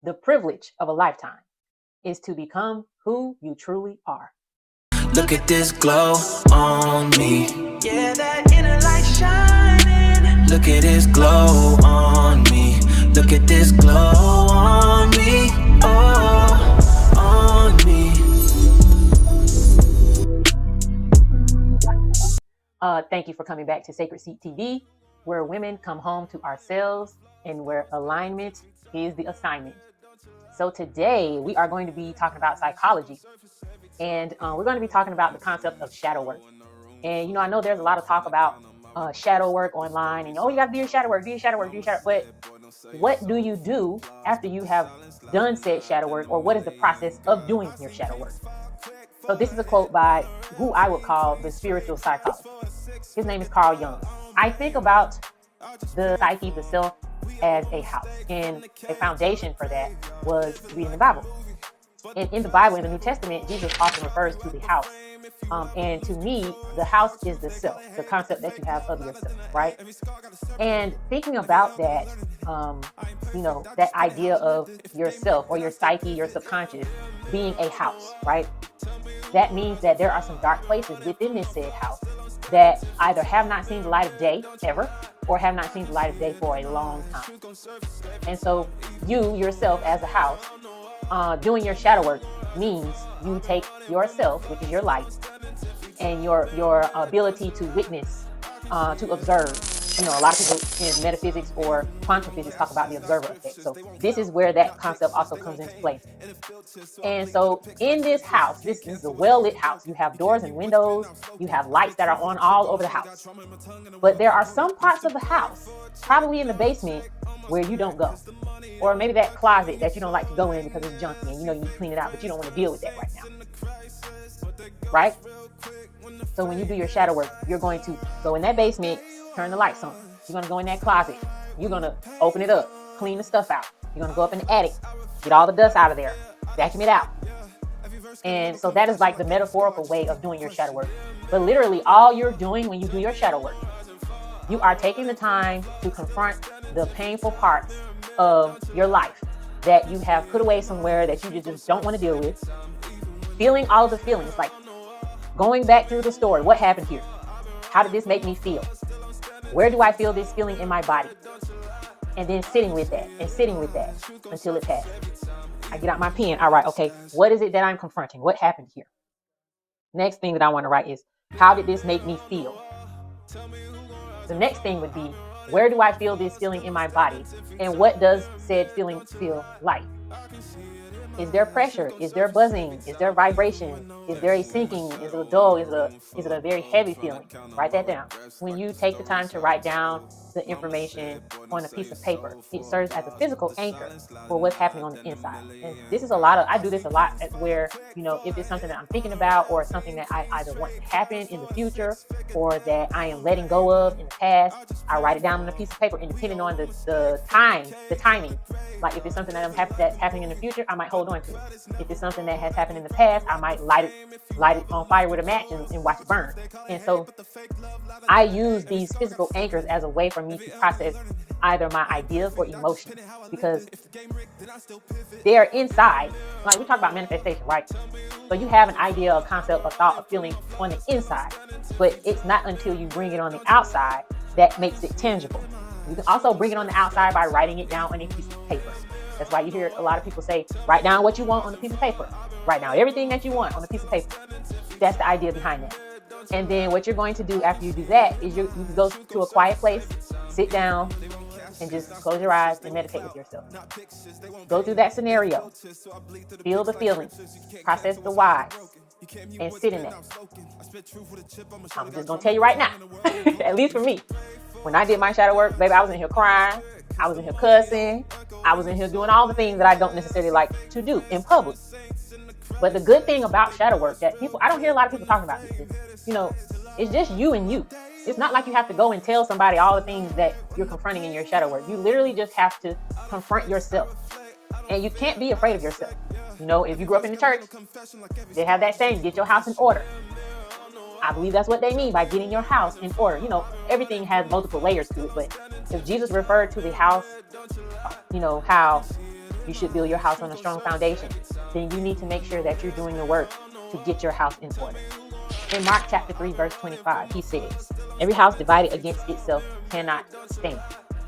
The privilege of a lifetime is to become who you truly are. Look at this glow on me. Yeah, that inner light shining. Look at this glow on me. Look at this glow on me. Oh, on me. Thank you for coming back to Sacred Seat TV, where women come home to ourselves and where alignment is the assignment. So today we are going to be talking about psychology, and we're going to be talking about the concept of shadow work. And I know there's a lot of talk about shadow work online, and you got to do your shadow work, do your shadow work, do your shadow work. But what do you do after you have done said shadow work, or what is the process of doing your shadow work? So this is a quote by who I would call the spiritual psychologist. His name is Carl Jung. I think about the psyche, the self, as a house. And a foundation for that was reading the Bible. And in the Bible, in the New Testament, Jesus often refers to the house. And to me, the house is the self, the concept that you have of yourself, right? And thinking about that, that idea of yourself or your psyche, your subconscious being a house, right? That means that there are some dark places within this said house that either have not seen the light of day ever, or have not seen the light of day for a long time. And so you yourself as a house, doing your shadow work means you take yourself, which is your light, and your ability to witness, to observe. A lot of people in metaphysics or quantum physics talk about the observer effect. So this is where that concept also comes into play. And so in this house, this is a well-lit house. You have doors and windows. You have lights that are on all over the house. But there are some parts of the house, probably in the basement, where you don't go. Or maybe that closet that you don't like to go in because it's junky and you need to clean it out, but you don't want to deal with that right now. Right? So when you do your shadow work, you're going to go in that basement, turn the lights on. You're going to go in that closet. You're going to open it up, clean the stuff out. You're going to go up in the attic, get all the dust out of there, vacuum it out. And so that is like the metaphorical way of doing your shadow work. But literally all you're doing when you do your shadow work, you are taking the time to confront the painful parts of your life that you have put away somewhere that you just don't want to deal with. Feeling all of the feelings, like going back through the story. What happened here? How did this make me feel? Where do I feel this feeling in my body? And then sitting with that until it passes. I get out my pen. All right, okay, what is it that I'm confronting? What happened here? Next thing that I want to write is, how did this make me feel? The next thing would be, where do I feel this feeling in my body? And what does said feeling feel like? Is there pressure? Is there buzzing? Is there vibration? Is there a sinking? Is it a dull? Is it a very heavy feeling? Write that down. When you take the time to write down the information on a piece of paper, it serves as a physical anchor for what's happening on the inside. And I do this a lot where, if it's something that I'm thinking about or something that I either want to happen in the future or that I am letting go of in the past, I write it down on a piece of paper, and depending on the timing, like if it's something that's happening in the future, I might hold on to it. If it's something that has happened in the past, I might light it on fire with a match and watch it burn. And so I use these physical anchors as a way for me to process either my ideas or emotions, because they're inside. Like we talk about manifestation, right? So you have an idea, a concept, a thought, a feeling on the inside, but it's not until you bring it on the outside that makes it tangible. You can also bring it on the outside by writing it down on a piece of paper. That's why you hear a lot of people say, write down what you want on a piece of paper. Write down everything that you want on a piece of paper. That's the idea behind that. And then what you're going to do after you do that is you can go to a quiet place, sit down, and just close your eyes and meditate with yourself. Go through that scenario. Feel the feelings. Process the whys. And sit in that. I'm just going to tell you right now, at least for me, when I did my shadow work, baby, I was in here crying. I was in here cussing. I was in here doing all the things that I don't necessarily like to do in public. But the good thing about shadow work that I don't hear a lot of people talking about this. It's just you and you. It's not like you have to go and tell somebody all the things that you're confronting in your shadow work. You literally just have to confront yourself. And you can't be afraid of yourself. If you grew up in the church, they have that saying, get your house in order. I believe that's what they mean by getting your house in order. Everything has multiple layers to it, but if Jesus referred to the house, how you should build your house on a strong foundation. Then you need to make sure that you're doing the work to get your house in order. In Mark chapter 3, verse 25, he says, every house divided against itself cannot stand.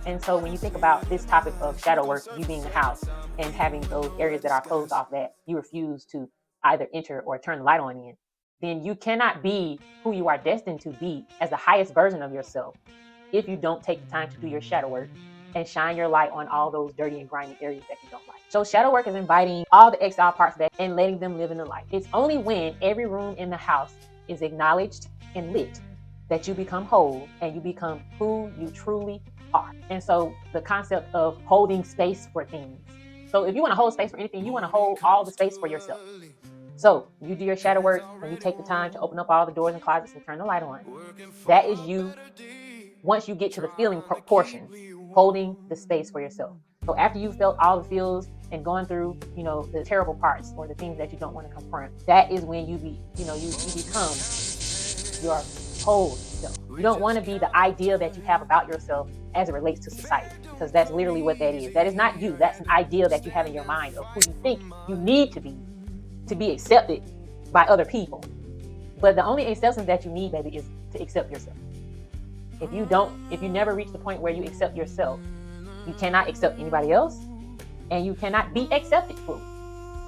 And so when you think about this topic of shadow work, you being the house and having those areas that are closed off that you refuse to either enter or turn the light on in, then you cannot be who you are destined to be as the highest version of yourself if you don't take the time to do your shadow work and shine your light on all those dirty and grimy areas that you don't like. So shadow work is inviting all the exile parts back and letting them live in the light. It's only when every room in the house is acknowledged and lit that you become whole and you become who you truly are. And so the concept of holding space for things. So if you want to hold space for anything, you want to hold all the space for yourself. So you do your shadow work and you take the time to open up all the doors and closets and turn the light on. That is you, once you get to the feeling portion, holding the space for yourself. So after you felt all the feels and going through, the terrible parts or the things that you don't want to confront, that is when you become your whole self. You don't want to be the idea that you have about yourself as it relates to society, because that's literally what that is. That is not you. That's an idea that you have in your mind of who you think you need to be accepted by other people. But the only acceptance that you need, baby, is to accept yourself. If you never reach the point where you accept yourself, you cannot accept anybody else, and you cannot be accepted fully.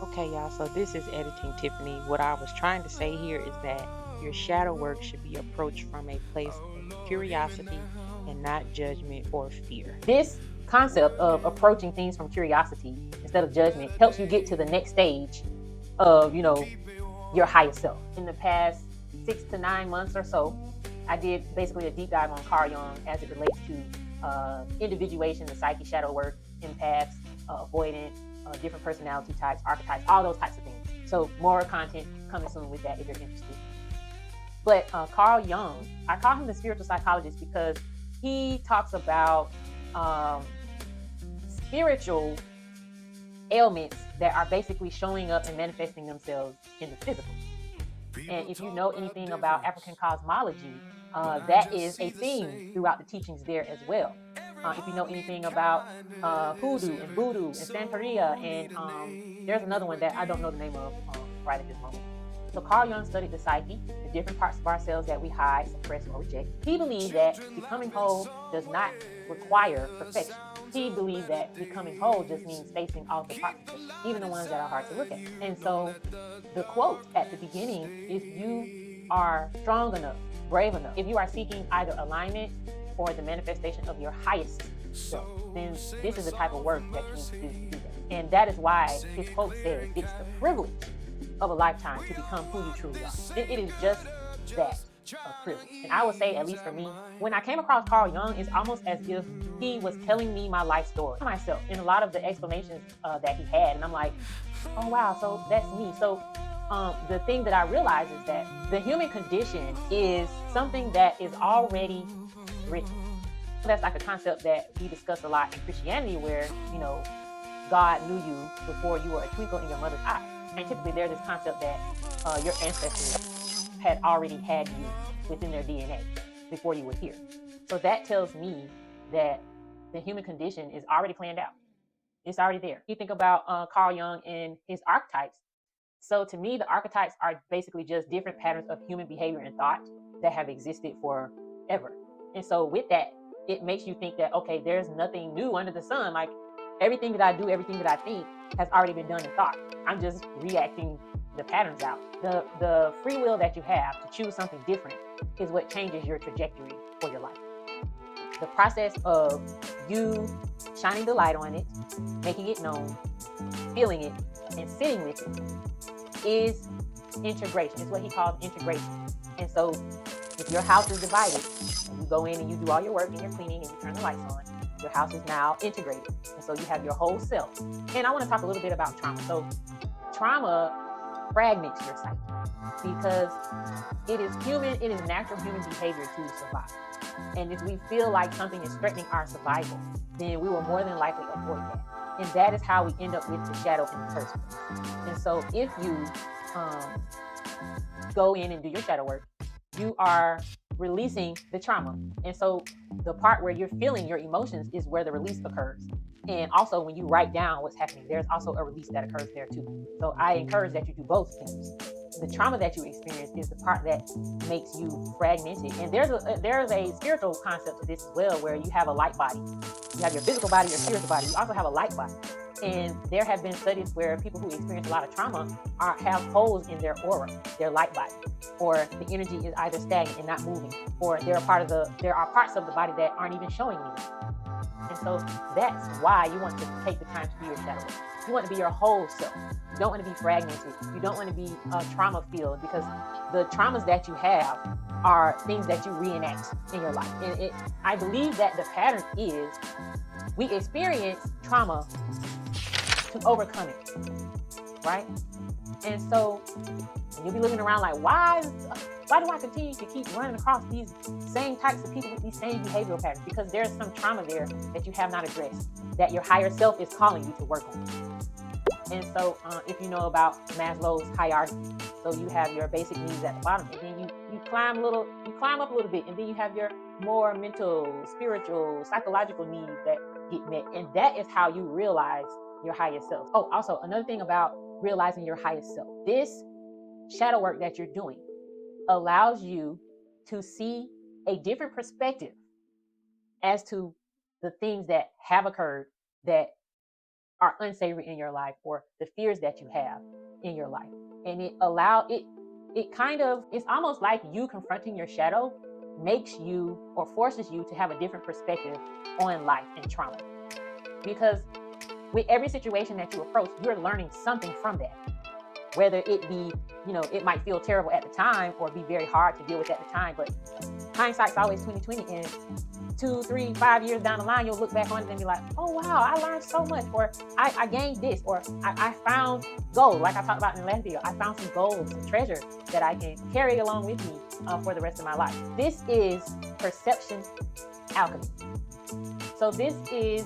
Okay, y'all, so this is Editing Tiffany. What I was trying to say here is that your shadow work should be approached from a place of curiosity and not judgment or fear. This concept of approaching things from curiosity instead of judgment helps you get to the next stage of, your highest self. In the past 6 to 9 months or so, I did basically a deep dive on Carl Jung as it relates to individuation, the psyche, shadow work, empaths, avoidant, different personality types, archetypes, all those types of things. So more content coming soon with that if you're interested. But Carl Jung, I call him the spiritual psychologist because he talks about spiritual ailments that are basically showing up and manifesting themselves in the physical. And if you know anything about African cosmology, that is a theme throughout the teachings there as well. If you know anything about hoodoo and voodoo and Santeria, and there's another one that I don't know the name of right at this moment. So Carl Jung studied the psyche, the different parts of ourselves that we hide, suppress, or reject. He believed that becoming whole does not require perfection. He believed that becoming whole just means facing all the parts of it, even the ones that are hard to look at. And so the quote at the beginning, if you are strong enough, brave enough, if you are seeking either alignment or the manifestation of your highest self, then this is the type of work that you need to do that. And that is why his quote says, it's the privilege of a lifetime to become who you truly are. It is just that, a privilege. And I would say, at least for me, when I came across Carl Jung, it's almost as if he was telling me my life story myself in a lot of the explanations that he had. And I'm like, oh wow, so that's me. So the thing that I realized is that the human condition is something that is already written. That's like a concept that we discuss a lot in Christianity, where, God knew you before you were a twinkle in your mother's eye. And typically there's this concept that your ancestors had already had you within their DNA before you were here. So that tells me that the human condition is already planned out. It's already there. You think about Carl Jung and his archetypes. So to me, the archetypes are basically just different patterns of human behavior and thought that have existed forever. And so with that, it makes you think that, okay, there's nothing new under the sun. Like everything that I do, everything that I think has already been done in thought. I'm just reacting the patterns out. The free will that you have to choose something different is what changes your trajectory for your life. The process of you shining the light on it, making it known, feeling it, and sitting with it is integration. It's what he calls integration. And so if your house is divided, and you go in and you do all your work and you're cleaning and you turn the lights on, your house is now integrated. And so you have your whole self. And I want to talk a little bit about trauma. So trauma fragments your psyche because it is natural human behavior to survive. And if we feel like something is threatening our survival, then we will more than likely avoid that. And that is how we end up with the shadow in the first place. And so if you go in and do your shadow work, you are releasing the trauma. And so the part where you're feeling your emotions is where the release occurs. And also, when you write down what's happening, there's also a release that occurs there too. So I encourage that you do both things. The trauma that you experience is the part that makes you fragmented. And there's a spiritual concept to this as well, where you have a light body. You have your physical body, your spiritual body. You also have a light body. And there have been studies where people who experience a lot of trauma have holes in their aura, their light body, or the energy is either stagnant and not moving, or there are parts of the body that aren't even showing anything. And so that's why you want to take the time to do your shadow work. You want to be your whole self. You don't want to be fragmented. You don't want to be trauma filled, because the traumas that you have are things that you reenact in your life. And I believe that the pattern is we experience trauma to overcome it, right? And so you'll be looking around like, why do I continue to keep running across these same types of people with these same behavioral patterns? Because there's some trauma there that you have not addressed, that your higher self is calling you to work on. And so if you know about Maslow's hierarchy, so you have your basic needs at the bottom, and then you climb up a little bit, and then you have your more mental, spiritual, psychological needs that get met. And that is how you realize your highest self. Oh, also another thing about realizing your highest self, this shadow work that you're doing allows you to see a different perspective as to the things that have occurred that are unsavory in your life, or the fears that you have in your life. And it's almost like you confronting your shadow makes you, or forces you to have a different perspective on life and trauma. Because with every situation that you approach, you're learning something from that. Whether it be, it might feel terrible at the time or be very hard to deal with at the time, but hindsight's always 20/20, and 2, 3, 5 years down the line, you'll look back on it and be like, oh wow, I learned so much, or I gained this, or I found gold, like I talked about in the last video. I found some gold, some treasure that I can carry along with me for the rest of my life. This is perception alchemy. So this is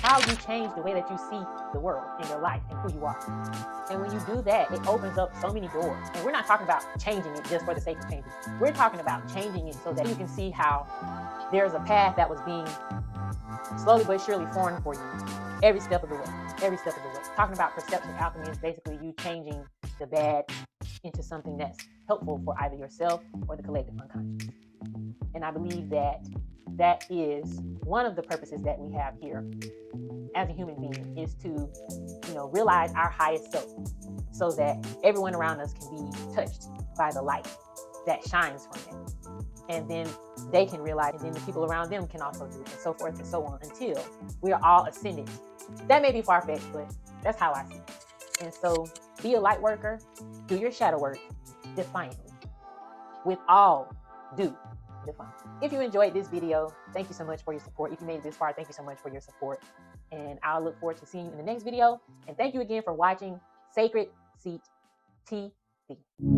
how you change the way that you see the world and your life and who you are. And when you do that, it opens up so many doors. And we're not talking about changing it just for the sake of changing. We're talking about changing it so that you can see how there's a path that was being slowly but surely formed for you every step of the way. Talking about perception alchemy is basically you changing the bad into something that's helpful for either yourself or the collective unconscious. And I believe that is one of the purposes that we have here as a human being, is to, realize our highest self, so that everyone around us can be touched by the light that shines from them. And then they can realize, and then the people around them can also do it, and so forth and so on, until we are all ascended. That may be far-fetched, but that's how I see it. And so be a light worker, do your shadow work defiantly, with all due defiance. If you enjoyed this video, thank you so much for your support. If you made it this far, thank you so much for your support. And I'll look forward to seeing you in the next video. And thank you again for watching Sacred Seat TV.